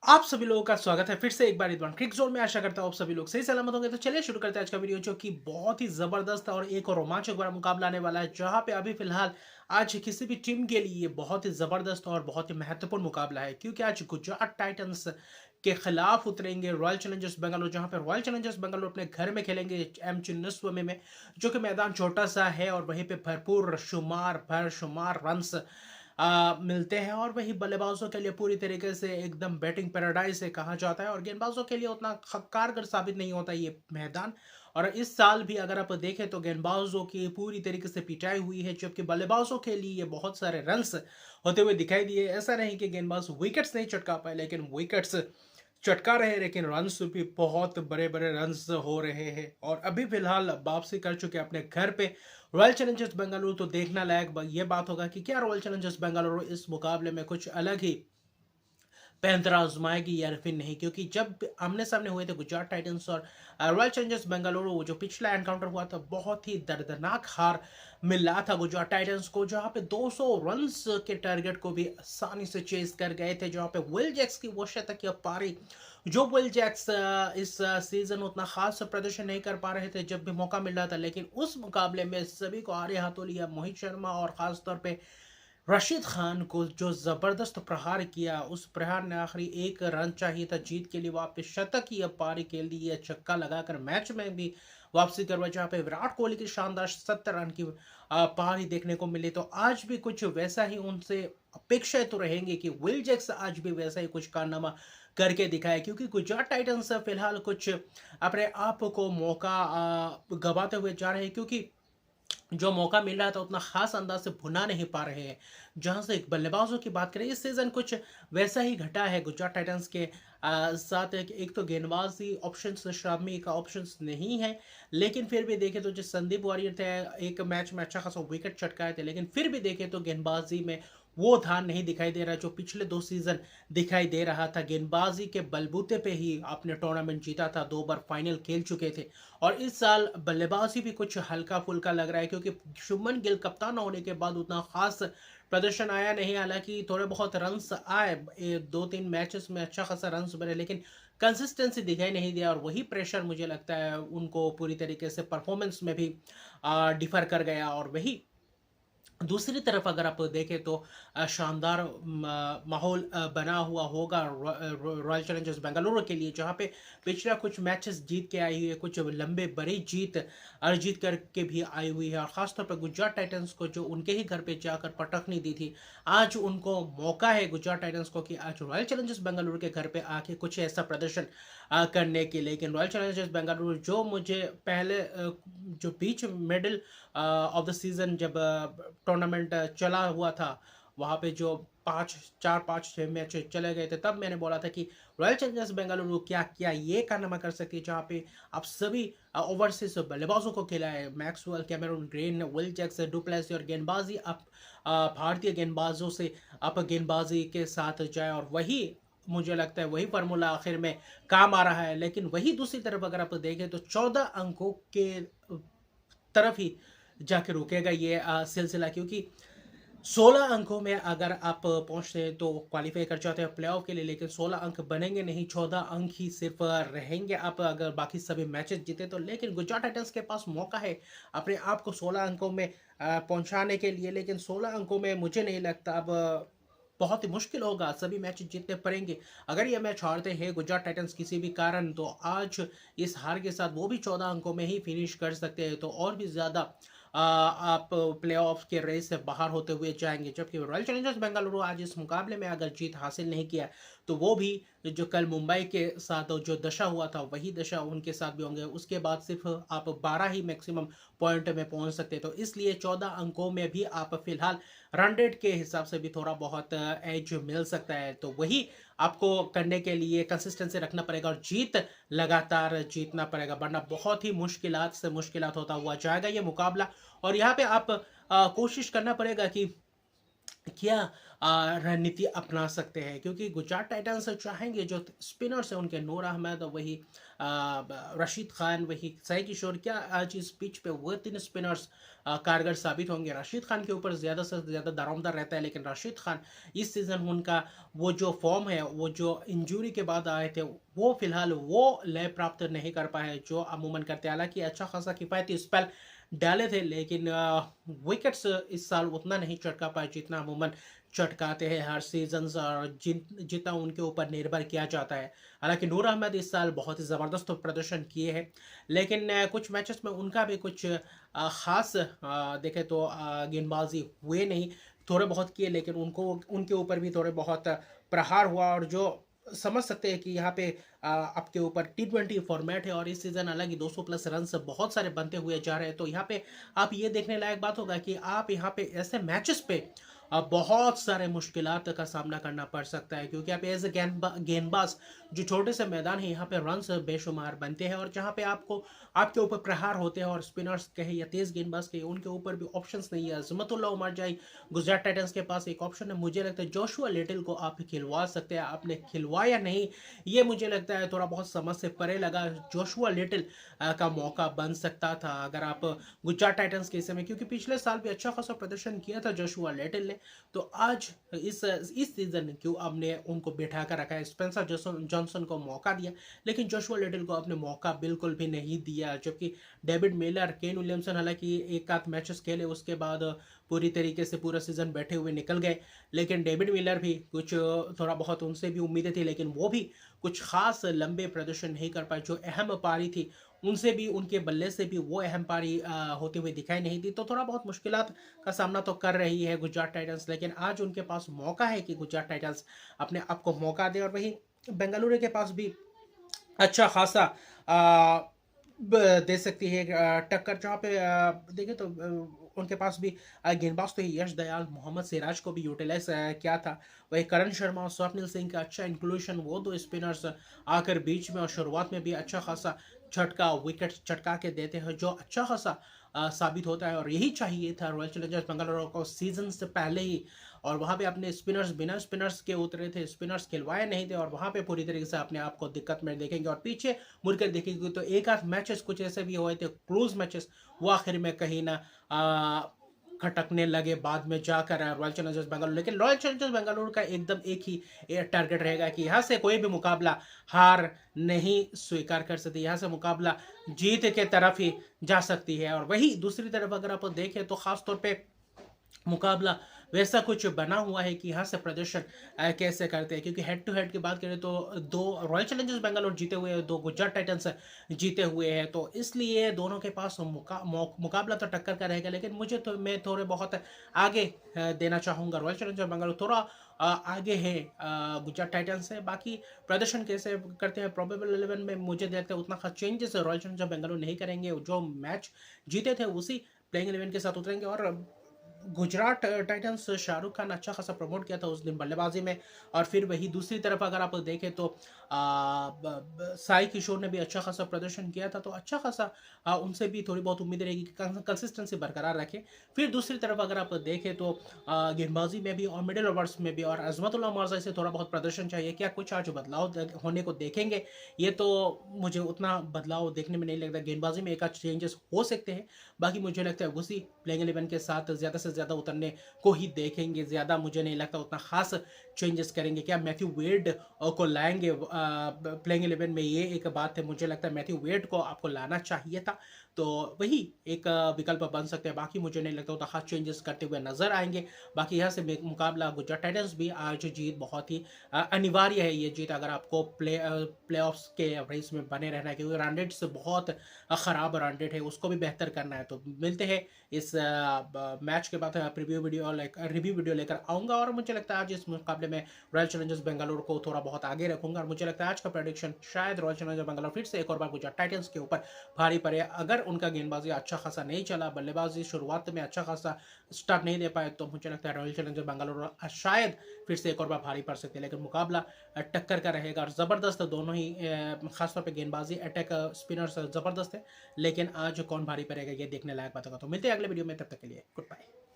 आप सभी लोगों का स्वागत है फिर से एक बार इस बार क्रिक जोन में। आशा करता हूँ आप सभी लोग सही सलामत होंगे। तो चलिए शुरू करते हैं आज का वीडियो, जो कि बहुत ही जबरदस्त और एक और रोमांचक बड़ा मुकाबला आने वाला है, जहां पे अभी फिलहाल आज किसी भी टीम के लिए बहुत ही जबरदस्त और बहुत ही महत्वपूर्ण मुकाबला है, क्योंकि आज गुजरात टाइटंस के खिलाफ उतरेंगे रॉयल चैलेंजर्स बेंगलुरु, जहां पे रॉयल चैलेंजर्स बेंगलुरु अपने घर में खेलेंगे एम चिन्नस्वामी में, जो कि मैदान छोटा सा है और वहीं पे भरपूर शुमार रन्स मिलते हैं। और वही बल्लेबाजों के लिए पूरी तरीके से एकदम बैटिंग पैराडाइज है कहा जाता है, और गेंदबाजों के लिए उतना कारगर साबित नहीं होता ये मैदान। और इस साल भी अगर आप देखें तो गेंदबाजों की पूरी तरीके से पिटाई हुई है, जबकि बल्लेबाजों के लिए बहुत सारे रन्स होते हुए दिखाई दिए। ऐसा नहीं कि गेंदबाज विकेट्स नहीं चटका पाए, लेकिन विकेट्स चटका रहे, लेकिन रन्स भी बहुत बड़े बड़े रन्स हो रहे हैं। और अभी फिलहाल वापसी कर चुके अपने घर पे रॉयल चैलेंजर्स बेंगलुरु। तो देखना लायक ये बात होगा कि क्या रॉयल चैलेंजर्स बेंगलुरु इस मुकाबले में कुछ अलग ही पैंतरा आजमाएगी या फिर नहीं, क्योंकि जब आमने सामने हुए थे गुजरात टाइटंस और रॉयल चैलेंजर्स बेंगलुरु, वो जो पिछला एनकाउंटर हुआ था बहुत ही दर्दनाक हार मिल रहा था गुजरात टाइटंस को, जहां पे 200 रन्स के टारगेट को भी आसानी से चेस कर गए थे, जहां पे विल जैक्स की वो शतकीय पारी, जो विल जैक्स इस सीजन उतना खास प्रदर्शन नहीं कर पा रहे थे जब भी मौका मिल रहा था, लेकिन उस मुकाबले में सभी को आड़े हाथों लिया। मोहित शर्मा और खासतौर पे रशीद खान को जो जबरदस्त प्रहार किया, उस प्रहार ने आखिरी एक रन चाहिए था जीत के लिए, वापस शतकीय पारी के लिए छक्का लगाकर मैच में भी वापसी करवाई, जहां पे विराट कोहली की शानदार 70 रन की पारी देखने को मिली। तो आज भी कुछ वैसा ही उनसे अपेक्षाएं तो रहेंगी कि विल जैक्स आज भी वैसा ही कुछ कारनामा करके दिखाए, क्योंकि गुजरात टाइटंस फिलहाल कुछ अपने आप को मौका गवाते हुए जा रहे हैं, क्योंकि जो मौका मिल रहा था उतना खास अंदाज से भुना नहीं पा रहे हैं। जहां से एक बल्लेबाजों की बात करें, इस सीजन कुछ वैसा ही घटा है गुजरात टाइटंस के साथ। एक तो गेंदबाजी ऑप्शंस शमी का ऑप्शंस नहीं है, लेकिन फिर भी देखें तो जो संदीप वारियर थे, एक मैच में अच्छा खासा विकेट चटकाए थे, लेकिन फिर भी देखें तो गेंदबाजी में वो धान नहीं दिखाई दे रहा जो पिछले 2 सीजन दिखाई दे रहा था। गेंदबाजी के बलबूते पे ही आपने टूर्नामेंट जीता था, 2 बार फाइनल खेल चुके थे। और इस साल बल्लेबाजी भी कुछ हल्का फुल्का लग रहा है, क्योंकि शुभमन गिल कप्तान होने के बाद उतना खास प्रदर्शन आया नहीं। हालांकि थोड़े बहुत रन्स आए, 2-3 मैचेस में अच्छा खासा रन्स बने, लेकिन कंसिस्टेंसी दिखाई नहीं दिया, और वही प्रेशर मुझे लगता है उनको पूरी तरीके से परफॉर्मेंस में भी डिफर कर गया। और वही दूसरी तरफ अगर आप देखें तो शानदार माहौल बना हुआ होगा रॉयल चैलेंजर्स बेंगलुरु के लिए, जहां पे पिछला कुछ मैचेस जीत के आई हुई है, कुछ लंबे बड़ी जीत अर्जित करके भी आई हुई है। और खासतौर पर गुजरात टाइटंस को जो उनके ही घर पे जाकर पटकनी दी थी, आज उनको मौका है गुजरात टाइटंस को कि आज रॉयल चैलेंजर्स बेंगलुरु के घर पे आके कुछ ऐसा प्रदर्शन करने के। लेकिन रॉयल चैलेंजर्स बेंगलुरु जो मुझे पहले जो बीच मिडिल ऑफ द सीजन जब टूर्नामेंट चला हुआ था, वहाँ पे जो 5-4-5-6 मैच चले गए थे, तब मैंने बोला था कि रॉयल चैलेंजर्स बेंगलुरु क्या क्या ये कारनामा कर सकती है, जहाँ पे आप सभी ओवरसीज बल्लेबाजों को खिलाए, Maxwell, Cameron Green, Will Jacks, du Plessis, और गेंदबाजी आप भारतीय गेंदबाजों से आप गेंदबाजी के साथ जाए, और वही मुझे लगता है वही फार्मूला आखिर में काम आ रहा है। लेकिन वही दूसरी तरफ अगर आप देखें तो 14 अंकों के तरफ ही जाके रुकेगा ये सिलसिला, क्योंकि 16 अंकों में अगर आप पहुंचते हैं तो क्वालिफाई कर जाते हैं प्लेऑफ के लिए, लेकिन 16 अंक बनेंगे नहीं, 14 अंक ही सिर्फ रहेंगे आप अगर बाकी सभी मैचेस जीते तो। लेकिन गुजरात टाइटंस के पास मौका है अपने आप को 16 अंकों में पहुंचाने के लिए, लेकिन 16 अंकों में मुझे नहीं लगता अब बहुत ही मुश्किल होगा, सभी मैच जीतने पड़ेंगे। अगर ये मैच हारते हैं गुजरात टाइटंस किसी भी कारण, तो आज इस हार के साथ वो भी 14 अंकों में ही फिनिश कर सकते हैं, तो और भी ज़्यादा आप प्लेऑफ के रेस से बाहर होते हुए जाएंगे। जबकि रॉयल चैलेंजर्स बेंगलुरु आज इस मुकाबले में अगर जीत हासिल नहीं किया, तो वो भी जो कल मुंबई के साथ जो दशा हुआ था वही दशा उनके साथ भी होंगे। उसके बाद सिर्फ आप 12 ही मैक्सिमम पॉइंट में पहुंच सकते, तो इसलिए 14 अंकों में भी आप फिलहाल रन रेट के हिसाब से भी थोड़ा बहुत एज मिल सकता है। तो वही आपको करने के लिए कंसिस्टेंसी रखना पड़ेगा और जीत लगातार जीतना पड़ेगा, वरना बहुत ही मुश्किलात से मुश्किलात होता हुआ जाएगा ये मुकाबला। और यहाँ पे आप कोशिश करना पड़ेगा कि क्या रणनीति अपना सकते हैं, क्योंकि गुजरात टाइटंस चाहेंगे जो स्पिनर्स हैं उनके नूर अहमद और वही रशीद खान, वही साई किशोर, क्या आज इस पिच पे वो तीन स्पिनर्स कारगर साबित होंगे। रशीद खान के ऊपर ज़्यादा से ज़्यादा दारोमदार रहता है, लेकिन रशीद खान इस सीज़न उनका वो जो फॉर्म है, वो जो इंजरी के बाद आए थे, वो फिलहाल वो लय प्राप्त नहीं कर पाए जो अमूमन करते। हालांकि अच्छा खासा किफ़ायती स्पेल डाले थे, लेकिन विकेट्स इस साल उतना नहीं चटका पाए जितना अमूमन चटकाते हैं हर सीजन, और जितना उनके ऊपर निर्भर किया जाता है। हालांकि नूर अहमद इस साल बहुत ही ज़बरदस्त प्रदर्शन किए हैं, लेकिन कुछ मैचेस में उनका भी कुछ ख़ास देखें तो गेंदबाजी हुए नहीं। थोड़े बहुत किए, लेकिन उनको उनके ऊपर भी थोड़े बहुत प्रहार हुआ, और जो समझ सकते हैं कि यहाँ पे आपके ऊपर T20 फॉर्मेट है और इस सीज़न हालांकि 200 प्लस रन बहुत सारे बनते हुए जा रहे हैं, तो यहाँ पे आप ये देखने लायक बात होगा कि आप यहाँ पे ऐसे मैचेस पे बहुत सारे मुश्किलात का सामना करना पड़ सकता है, क्योंकि आप एज ए गेंदबाज जो छोटे से मैदान है, यहाँ पे रन्स बेशुमार बनते हैं, और जहाँ पे आपको आपके ऊपर प्रहार होते हैं, और स्पिनर्स कहे या तेज गेंदबाज कहे, उनके ऊपर भी ऑप्शंस नहीं है। अजमतुल्लाह उमर जाई गुजरात टाइटंस के पास एक ऑप्शन है, मुझे लगता है जोशुआ लिटिल को आप खिलवा सकते हैं, आपने खिलवाया नहीं, ये मुझे लगता है थोड़ा बहुत समझ से परे लगा। जोशुआ लिटिल का मौका बन सकता था अगर आप गुजरात टाइटंस के समय, क्योंकि पिछले साल भी अच्छा खासा प्रदर्शन किया था जोशुआ लिटिल ने, तो आज इस सीजन क्यों आपने उनको बैठा कर रखा है। स्पेंसर जॉनसन को मौका दिया, लेकिन जोशुआ लिटिल को आपने मौका बिल्कुल भी नहीं दिया, जबकि डेविड मिलर, केन विलियमसन हालांकि एक आध मैचेस खेले, उसके बाद पूरी तरीके से पूरा सीजन बैठे हुए निकल गए, लेकिन डेविड मिलर भी कुछ थोड़ा बहुत उनसे भी उम्मीदें थी, लेकिन वो भी कुछ खास लंबे प्रदर्शन नहीं कर पाए। जो अहम पारी थी उनसे भी, उनके बल्ले से भी वो अहम पारी होती हुई दिखाई नहीं दी, तो थोड़ा बहुत मुश्किलात का सामना तो कर रही है गुजरात टाइटंस, लेकिन आज उनके पास मौका है कि गुजरात टाइटंस अपने आप को मौका दे। और वही बेंगलुरु के पास भी अच्छा खासा दे सकती है टक्कर, जहाँ पे देखें तो उनके पास भी गेंदबाज तो यश दयाल, मोहम्मद सिराज को भी यूटिलाइज किया था। वही करण शर्मा और स्वप्निल सिंह का अच्छा इंक्लूशन, वो दो स्पिनर्स आकर बीच में और शुरुआत में भी अच्छा खासा झटका विकेट चटका के देते हैं, जो अच्छा खासा साबित होता है, और यही चाहिए था रॉयल चैलेंजर्स बेंगलुरु को सीजन से पहले ही। और वहाँ पे अपने स्पिनर्स बिना स्पिनर्स के उतरे थे, स्पिनर्स खिलवाए नहीं थे, और वहाँ पे पूरी तरीके से अपने आप को दिक्कत में देखेंगे। और पीछे मुड़कर देखेंगे तो एक आध मैचेस कुछ ऐसे भी हुए थे क्लोज मैचेस, वो आखिर में कहीं ना खटकने लगे बाद में जाकर रॉयल चैलेंजर्स बेंगलुरु। लेकिन रॉयल चैलेंजर्स बेंगलुरु का एकदम एक ही टारगेट रहेगा कि यहाँ से कोई भी मुकाबला हार नहीं स्वीकार कर सकती, यहाँ से मुकाबला जीत के तरफ ही जा सकती है। और वही दूसरी तरफ अगर आप देखें तो खासतौर पे मुकाबला वैसा कुछ बना हुआ है कि यहाँ से प्रदर्शन कैसे करते हैं, क्योंकि हेड टू हेड की बात करें तो दो रॉयल चैलेंजर्स बेंगलोर जीते हुए हैं, दो गुजरात टाइटंस जीते हुए हैं, तो इसलिए दोनों के पास मुकाबला तो टक्कर का रहेगा। लेकिन मुझे तो मैं थोड़े बहुत आगे देना चाहूँगा, रॉयल चैलेंजर्स बेंगलोर थोड़ा आगे है गुजरात टाइटंस से। बाकी प्रदर्शन कैसे करते हैं प्रोबेबल 11 में, मुझे देखते हैं उतना खास चेंजेस रॉयल चैलेंजर्स बेंगलोर नहीं करेंगे, जो मैच जीते थे उसी प्लेइंग 11 के साथ उतरेंगे। और गुजरात टाइटंस शाहरुख खान अच्छा खासा प्रमोट किया था उस दिन बल्लेबाजी में। और फिर वही दूसरी तरफ अगर आप देखें तो साई किशोर ने भी अच्छा खासा प्रदर्शन किया था, तो अच्छा खासा उनसे भी थोड़ी बहुत उम्मीद रहेगी कि कंसिस्टेंसी बरकरार रखें। फिर दूसरी तरफ अगर आप देखें तो गेंदबाजी में भी और मिडिल ओवर्स में भी और अजमतुल्लाह मार्जा से थोड़ा बहुत प्रदर्शन चाहिए। क्या कुछ आज बदलाव होने को देखेंगे, ये तो मुझे उतना बदलाव देखने में नहीं लगता। गेंदबाजी में एक आध चेंजेस हो सकते हैं, बाकी मुझे लगता है उसी प्लेइंग 11 के साथ ज़्यादा से ज़्यादा उतरने को ही देखेंगे। ज़्यादा मुझे नहीं लगता उतना खास चेंजेस करेंगे। क्या मैथ्यू वेड को लाएंगे प्लेइंग 11 में, ये एक बात है। मुझे लगता है मैथ्यू वेड को आपको लाना चाहिए था, तो वही एक विकल्प बन सकते हैं। बाकी मुझे नहीं लगता उतना खास चेंजेस करते हुए नजर आएंगे। बाकी यहाँ से मुकाबला गुजरात टाइटंस भी आज जीत बहुत ही अनिवार्य है। ये जीत अगर आपको प्ले ऑफ्स के रेस में बने रहना है, क्योंकि रन रेट से बहुत ख़राब रन रेट है, उसको भी बेहतर करना है। तो मिलते हैं इस मैच के बाद रिव्यू वीडियो लेकर आऊँगा, और मुझे लगता है आज इस मुकाबले में रॉयल चैलेंजर्स बेंगलुरु को थोड़ा बहुत आगे रखूंगा। और मुझे लगता है आज का प्रेडिक्शन शायद रॉयल चैलेंजर्स बेंगलुरु फिर से एक और बार गुजरात टाइटंस के ऊपर भारी पड़े। अगर उनका गेंदबाजी अच्छा खासा नहीं चला, बल्लेबाजी शुरुआत में अच्छा खासा स्टार्ट नहीं दे पाए, तो मुझे लगता है रॉयल चैलेंजर्स बेंगलुरु शायद फिर से एक और बार भारी पड़ सकते हैं। लेकिन मुकाबला टक्कर का रहेगा, और ज़बरदस्त दोनों ही खासतौर पर गेंदबाजी अटैक स्पिनर्स ज़बरदस्त है। लेकिन आज कौन भारी पड़ेगा ये देखने लायक बात होगा। तो मिलते हैं अगले वीडियो में, तब तक के लिए गुड बाय।